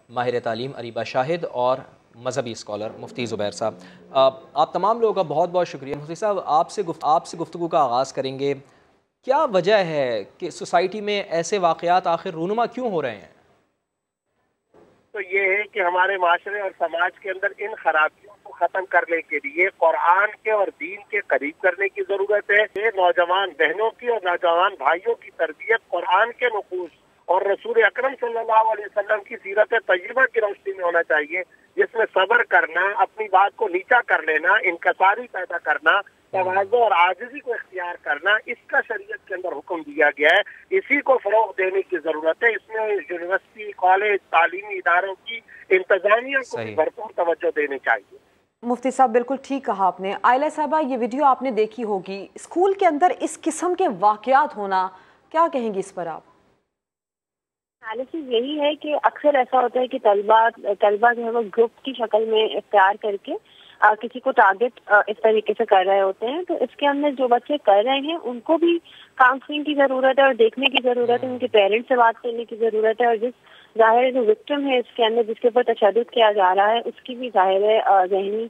ماہر تعلیم اریبہ شاہد اور مذہبی اسکالر مفتی زبیر صاحب، آپ تمام لوگوں کا بہت بہت شکریہ۔ مفتی صاحب، آپ سے گفتگو کا آغاز کریں گے۔ کیا وجہ ہے کہ سوسائٹی میں ایسے واقعات آخر رونما کیوں ہو رہے ہیں؟ تو یہ ہے کہ ہمارے معاشرے اور سماج کے اندر ان خرابیوں کو ختم کرنے کے لیے قرآن کے اور دین کے قریب کرنے کی ضرورت ہے۔ یہ نوجوان بہنوں کی اور نوجوان بھائیوں کی تربیت قرآن کے نقوش اور رسول اکرم صلی اللہ علیہ وسلم کی سیرت طیبہ کی روشنی میں ہونا چاہیے، جس میں صبر کرنا، اپنی بات کو نیچا کر لینا، انکساری پیدا کرنا، تواضع اور عاجزی کو اختیار کرنا، اس کا شریعت کے اندر حکم دیا گیا ہے۔ اسی کو فروغ دینے کی ضرورت ہے۔ اس میں یونیورسٹی، کالج، تعلیمی اداروں کی انتظامیہ کو بھی بھرپور توجہ دینی چاہیے۔ مفتی صاحب بالکل ٹھیک کہا آپ نے۔ عائلہ صاحبہ، یہ ویڈیو آپ نے دیکھی ہوگی، اسکول کے اندر اس قسم کے واقعات ہونا، کیا کہیں گی اس پر آپ؟ انالیسس یہی ہے کہ اکثر ایسا ہوتا ہے کہ طلبہ جو ہے وہ گروپ کی شکل میں اختیار کر کے کسی کو ٹارگٹ اس طریقے سے کر رہے ہوتے ہیں۔ تو اس کے اندر جو بچے کر رہے ہیں ان کو بھی کاؤنسلنگ کی ضرورت ہے اور دیکھنے کی ضرورت ہے، ان کے پیرنٹس سے بات کرنے کی ضرورت ہے، اور ظاہر ہے جو وکٹم ہے اس کے اندر، جس کے اوپر تشدد کیا جا رہا ہے، اس کی بھی ظاہر ہے ذہنی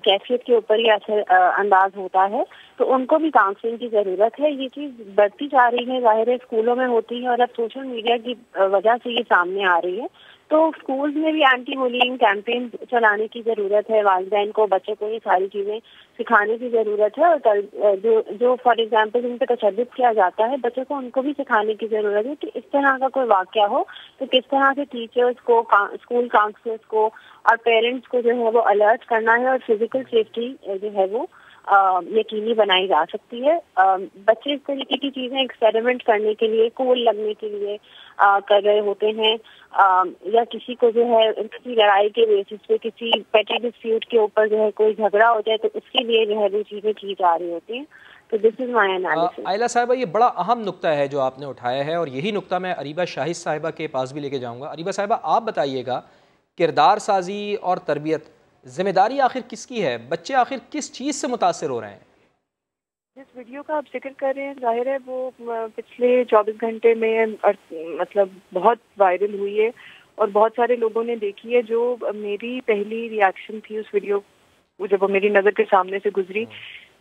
کیفیت کے اوپر ہی اثر انداز ہوتا ہے، تو ان کو بھی کاؤنسلنگ کی ضرورت ہے۔ یہ چیز بڑھتی جا رہی ہے، ظاہر ہے اسکولوں میں ہوتی ہے، اور اب سوشل میڈیا کی وجہ سے یہ سامنے آ رہی ہے۔ تو اسکولز میں بھی اینٹی بولنگ کیمپین چلانے کی ضرورت ہے، والدین کو، بچے کو یہ ساری چیزیں سکھانے کی ضرورت ہے، اور جو فار ایگزامپل ان پہ تشدد کیا جاتا ہے بچوں کو، ان کو بھی سکھانے کی ضرورت ہے کہ اس طرح کا کوئی واقعہ ہو تو کس طرح سے ٹیچرز کو، اسکول کاؤنسلرز کو اور پیرنٹس کو جو ہے وہ الرٹ کرنا ہے، اور فزیکل سیفٹی جو ہے وہ یقینی بنائی جا سکتی ہے۔ بچے اس طریقے کی چیزیں ایکسپیریمنٹ کرنے کے لیے، کول لگنے کے لیے کر رہے ہوتے ہیں، یا کسی کو جو ہے کسی لڑائی کے بیسس پہ، کسی پیٹی ڈسپیوٹ کے اوپر جو ہے کوئی جھگڑا ہو جائے تو اس کے لیے جو ہے وہ چیزیں کی جا رہی ہوتی ہیں۔ تو دس از مائی انالیسس۔ عائلہ صاحبہ، یہ بڑا اہم نقطہ ہے جو آپ نے اٹھایا ہے، اور یہی نقطہ میں اریبہ شاہد صاحبہ کے پاس بھی لے کے جاؤں گا۔ اریبہ صاحبہ، آپ بتائیے گا، کردار سازی اور تربیت، ذمہ داری آخر کس کی ہے؟ بچے آخر کس چیز سے متاثر ہو رہے ہیں؟ جس ویڈیو کا آپ ذکر کر رہے ہیں، ظاہر ہے وہ پچھلے 24 گھنٹے میں مطلب بہت وائرل ہوئی ہے اور بہت سارے لوگوں نے دیکھی ہے۔ جو میری پہلی ریاکشن تھی اس ویڈیو جب وہ میری نظر کے سامنے سے گزری،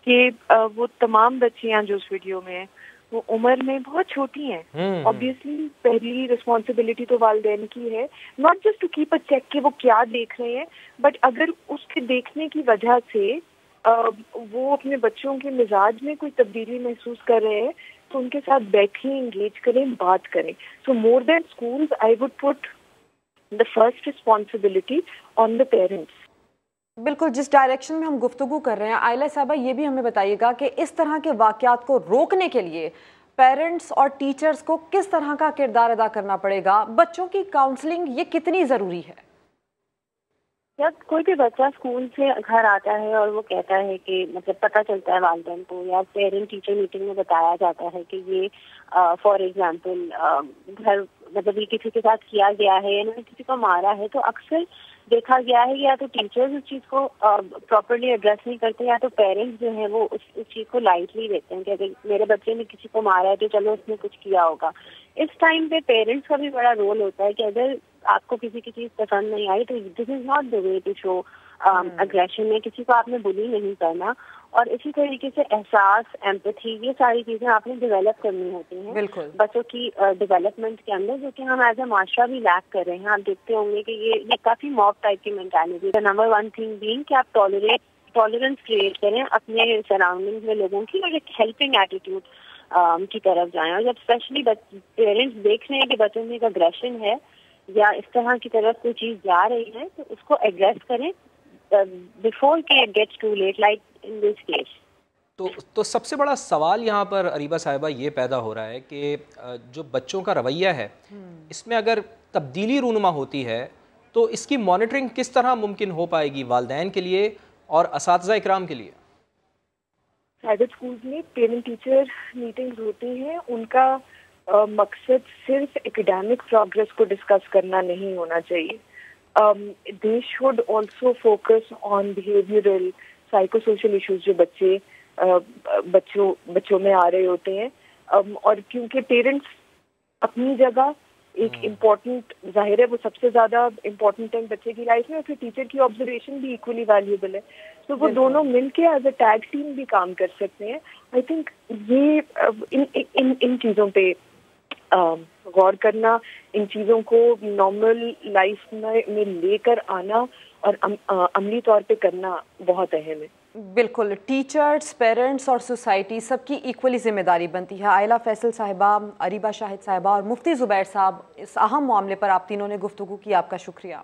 کہ وہ تمام بچیاں جو اس ویڈیو میں ہیں وہ عمر میں بہت چھوٹی ہیں۔ آبویسلی پہلی رسپانسبلٹی تو والدین کی ہے، not just to keep a check کہ وہ کیا دیکھ رہے ہیں، بٹ اگر اس کے دیکھنے کی وجہ سے وہ اپنے بچوں کے مزاج میں کوئی تبدیلی محسوس کر رہے ہیں تو ان کے ساتھ بیٹھیں، انگیج کریں، بات کریں۔ So more than schools, I would put the first responsibility on the parents. بالکل، جس ڈائریکشن میں ہم گفتگو کر رہے ہیں، عائلہ صاحبہ یہ بھی ہمیں بتائیے گا کہ اس طرح کے واقعات کو روکنے کے لیے پیرنٹس اور ٹیچرز کو کس طرح کا کردار ادا کرنا پڑے گا؟ بچوں کی کاؤنسلنگ یہ کتنی ضروری ہے؟ جب کوئی بھی بچہ اسکول سے گھر آتا ہے اور وہ کہتا ہے کہ مطلب پتہ چلتا ہے والدین کو یا پیرنٹ ٹیچر میٹنگ میں بتایا جاتا ہے کہ یہ فار ایگزامپل گھر مطلب یہ کسی کے ساتھ کیا گیا ہے یا انہوں نے کسی کو مارا ہے، تو اکثر دیکھا گیا ہے یا تو ٹیچرز اس چیز کو پراپرلی ایڈریس نہیں کرتے، یا تو پیرنٹس جو ہیں وہ اس چیز کو لائٹلی لیتے ہیں کہ اگر میرے بچے نے کسی کو مارا ہے تو چلو اس نے کچھ کیا ہوگا۔ اس ٹائم پہ پیرنٹس کا بھی بڑا رول ہوتا ہے کہ اگر آپ کو کسی کی چیز پسند نہیں آئی تو this is not the way to show aggression, میں کسی کو آپ نے بلی نہیں کرنا، اور اسی طریقے سے احساس، ایمپتھی، یہ ساری چیزیں آپ نے ڈیولپ کرنی ہوتی ہیں بچوں کی ڈیولپمنٹ کے اندر، جو کہ ہم ایز اے معاشرہ بھی لیک کر رہے ہیں۔ آپ دیکھتے ہوں گے کہ یہ کافی موب ٹائپ کی مینٹالٹی ہے۔ نمبر 1 تھنگ بینگ کہ آپ ٹالرنس کریٹ کریں اپنے سراؤنڈنگ میں لوگوں کی، اور ایک ہیلپنگ ایٹیٹیوڈ کی طرف جائیں، اور جب اسپیشلی پیرنٹس دیکھ رہے ہیں کہ بچوں میں ایک اگریشن ہے یا اس طرح کی طرف کوئی چیز جا رہی ہے تو اس کو ایڈریس کریں بفور کہ it gets too late, like in this case. تو سب سے بڑا سوال یہاں پر اریبہ صاحبہ یہ پیدا ہو رہا ہے کہ جو بچوں کا رویہ ہے اس میں اگر تبدیلی رونما ہوتی ہے تو اس کی مانیٹرنگ کس طرح ممکن ہو پائے گی والدین کے لیے اور اساتذہ اکرام کے لیے؟ پرائیویٹ اسکولز میں پیرنٹ ٹیچر میٹنگز ہوتی ہیں، ان کا مقصد صرف ایکیڈیمک پروگرس کو ڈسکس کرنا نہیں ہونا چاہیے۔ They should also focus on behavioural psycho social issues جو بچوں میں آ رہے ہوتے ہیں، اور کیونکہ پیرنٹس اپنی جگہ ایک امپورٹنٹ ظاہر ہے وہ سب سے زیادہ امپورٹنٹ ہے بچے کی لائف میں, اور پھر ٹیچر کی آبزرویشن بھی ایکولی ویلیوبل ہے. تو وہ دونوں مل کے ایز اے ٹیگ ٹیم بھی کام کر سکتے ہیں. آئی تھنک یہ ان چیزوں پہ غور کرنا, ان چیزوں کو نارمل لائف میں لے کر آنا اور عملی طور پہ کرنا بہت اہم ہے. بالکل, ٹیچرز, پیرنٹس اور سوسائٹی سب کی ایکولی ذمہ داری بنتی ہے. عائلہ فیصل صاحبہ, اریبہ شاہد صاحبہ اور مفتی زبیر صاحب, اس اہم معاملے پر آپ تینوں نے گفتگو کی, آپ کا شکریہ.